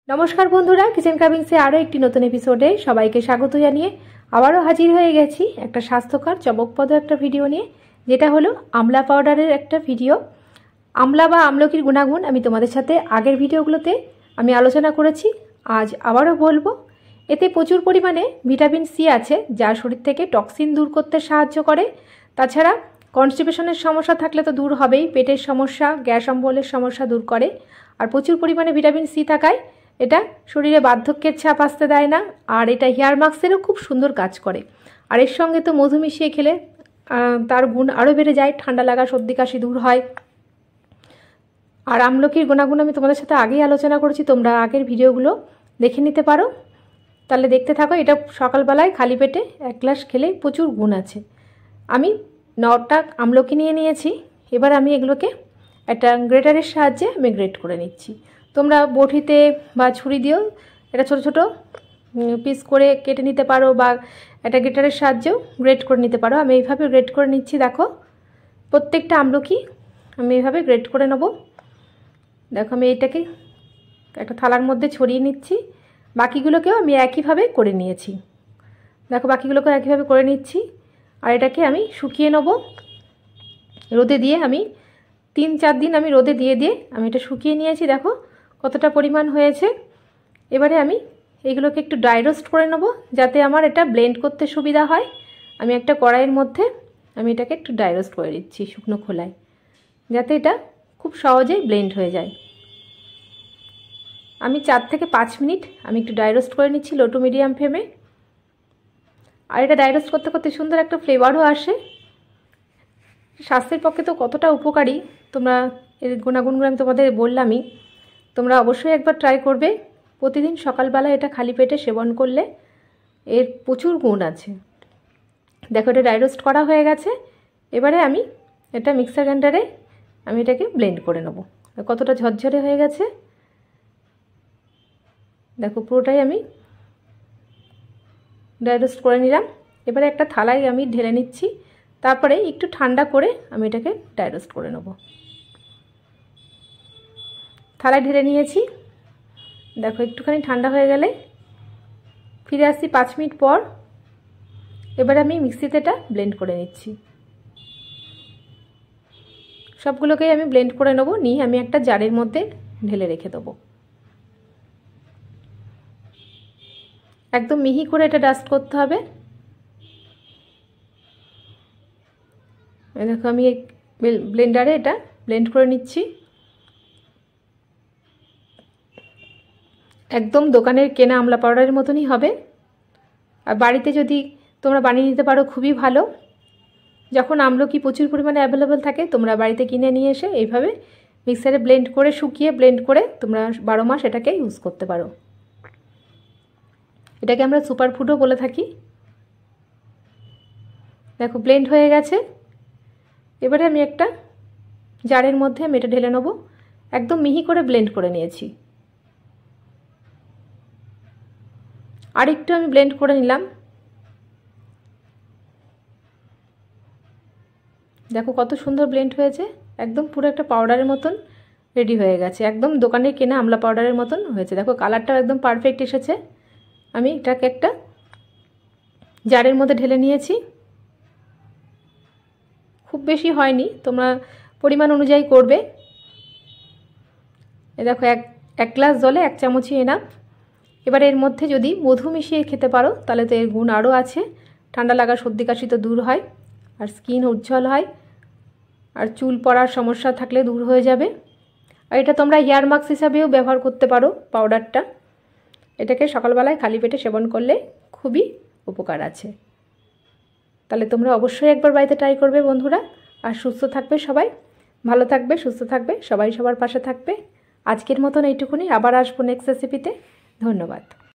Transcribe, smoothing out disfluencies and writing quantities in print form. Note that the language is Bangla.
নমস্কার বন্ধুরা, কিচেন কাবিংসে আরও একটি নতুন এপিসোডে সবাইকে স্বাগত জানিয়ে আবারও হাজির হয়ে গেছি একটা স্বাস্থ্যকর চমকপ্রদ একটা ভিডিও নিয়ে, যেটা হলো আমলা পাউডারের একটা ভিডিও। আমলা বা আমলকির গুণাগুণ আমি তোমাদের সাথে আগের ভিডিওগুলোতে আমি আলোচনা করেছি, আজ আবারও বলবো। এতে প্রচুর পরিমাণে ভিটামিন সি আছে, যা শরীর থেকে টক্সিন দূর করতে সাহায্য করে। তাছাড়া কনস্টিপেশনের সমস্যা থাকলে তো দূর হবেই, পেটের সমস্যা, গ্যাস অম্বলের সমস্যা দূর করে। আর প্রচুর পরিমাণে ভিটামিন সি থাকায় এটা শরীরে বার্ধক্যের ছাপ আসতে দেয় না, আর এটা হেয়ার মাস্কেরও খুব সুন্দর কাজ করে। আর এর সঙ্গে তো মধু মিশিয়ে খেলে তার গুণ আরও বেড়ে যায়, ঠান্ডা লাগা, সর্দি কাশি দূর হয়। আর আমলকির গুণাগুণ আমি তোমাদের সাথে আগেই আলোচনা করেছি, তোমরা আগের ভিডিওগুলো দেখে নিতে পারো। তাহলে দেখতে থাকো। এটা সকালবেলায় খালি পেটে 1 গ্লাস খেলে প্রচুর গুণ আছে। আমি 9টা আমলকি নিয়ে নিয়েছি। এবার আমি এগুলোকে একটা গ্রেটারের সাহায্যে আমি গ্রেট করে নিচ্ছি। তোমরা বটিতে বা ছুরি দিয়েও এটা ছোট ছোট পিস করে কেটে নিতে পারো, বা একটা গ্রেটারের সাহায্যেও গ্রেট করে নিতে পারো। আমি এইভাবে গ্রেট করে নিচ্ছি। দেখো, প্রত্যেকটা আমলকি আমি এইভাবে গ্রেট করে নেব। দেখো, আমি এইটাকে একটা থালার মধ্যে ছড়িয়ে নিচ্ছি। বাকিগুলোকেও আমি একইভাবে করে নিয়েছি। দেখো, বাকিগুলোকেও একইভাবে করে নিচ্ছি। আর এটাকে আমি শুকিয়ে নেব রোদে দিয়ে। আমি 3-4 দিন আমি রোদে দিয়ে আমি এটা শুকিয়ে নিয়েছি। দেখো কতটা পরিমাণ হয়েছে। এবারে আমি এইগুলোকে একটু ড্রাই রোস্ট করে নেব, যাতে আমার এটা ব্লেন্ড করতে সুবিধা হয়। আমি একটা কড়াইয়ের মধ্যে আমি এটাকে একটু ড্রাই রোস্ট করে দিচ্ছি শুকনো খোলায়, যাতে এটা খুব সহজেই ব্লেন্ড হয়ে যায়। আমি 4 থেকে 5 মিনিট আমি একটু ড্রাই রোস্ট করে নিচ্ছি লো টু মিডিয়াম ফ্লেমে। আর এটা ড্রাই রোস্ট করতে করতে সুন্দর একটা ফ্লেভারও আসে। স্বাস্থ্যের পক্ষে তো কতটা উপকারী, তোমরা এর গুণাগুণগুলো আমি তোমাদের বললামই। তোমরা অবশ্যই একবার ট্রাই করবে। প্রতিদিন সকালবেলা এটা খালি পেটে সেবন করলে এর প্রচুর গুণ আছে। দেখো, এটা ড্রাই রোস্ট করা হয়ে গেছে। এবারে আমি এটা মিক্সার গ্রাইন্ডারে আমি এটাকে ব্লেন্ড করে নেব। কতটা ঝরঝরে হয়ে গেছে দেখো, পুরোটাই আমি ড্রাই রোস্ট করে নিলাম। এবারে একটা থালায় আমি ঢেলে নিচ্ছি, তারপরে একটু ঠান্ডা করে আমি এটাকে ড্রাই রোস্ট করে নেব। থালায় ঢেলে নিয়েছি। দেখো, একটুখানি ঠান্ডা হয়ে গেলে ফিরে আসছি 5 মিনিট পর। এবার আমি মিক্সিতে এটা ব্লেন্ড করে নিচ্ছি। সবগুলোকেই আমি ব্লেন্ড করে নেব, নিয়ে আমি একটা জারের মধ্যে ঢেলে রেখে দেবো। একদম মিহি করে এটা ডাস্ট করতে হবে। দেখো, আমি ব্লেন্ডারে এটা ব্লেন্ড করে নিচ্ছি। একদম দোকানের কেনা আমলা পাউডারের মতনই হবে। আর বাড়িতে যদি তোমরা বানিয়ে নিতে পারো খুবই ভালো। যখন আমলকি প্রচুর পরিমাণে অ্যাভেলেবেল থাকে, তোমরা বাড়িতে কিনে নিয়ে এসে এইভাবে মিক্সারে ব্লেন্ড করে, শুকিয়ে ব্লেন্ড করে তোমরা 12 মাস এটাকে ইউজ করতে পারো। এটাকে আমরা সুপার ফুডও বলে থাকি। দেখো, ব্লেন্ড হয়ে গেছে। এবারে আমি একটা জারের মধ্যে আমি এটা ঢেলে নেব। একদম মিহি করে ব্লেন্ড করে নিয়েছি। আর একটু আমি ব্লেন্ড করে নিলাম। দেখো কত সুন্দর ব্লেন্ড হয়েছে, একদম পুরো একটা পাউডারের মতন রেডি হয়ে গেছে। একদম দোকানে কেনা আমলা পাউডারের মতন হয়েছে। দেখো, কালারটাও একদম পারফেক্ট এসেছে। আমি এটাকে একটা জারের মধ্যে ঢেলে নিয়েছি। খুব বেশি হয়নি, তোমরা পরিমাণ অনুযায়ী করবে। এ দেখো, এক গ্লাস জলে 1 চামচই এনাফ। এবার এর মধ্যে যদি মধু মিশিয়ে খেতে পারো, তাহলে তো এর গুণ আরও আছে। ঠান্ডা লাগা, সর্দি কাশি তো দূর হয়, আর স্কিন উজ্জ্বল হয়, আর চুল পড়ার সমস্যা থাকলে দূর হয়ে যাবে। আর এটা তোমরা হেয়ার মাস্ক হিসাবেও ব্যবহার করতে পারো পাউডারটা। এটাকে সকালবেলায় খালি পেটে সেবন করলে খুবই উপকার আছে। তাহলে তোমরা অবশ্যই একবার বাড়িতে ট্রাই করবে বন্ধুরা। আর সুস্থ থাকবে সবাই, ভালো থাকবে, সুস্থ থাকবে, সবাই সবার পাশে থাকবে। আজকের মতন এইটুকুনি। আবার আসবো নেক্সট রেসিপিতে। ধন্যবাদ।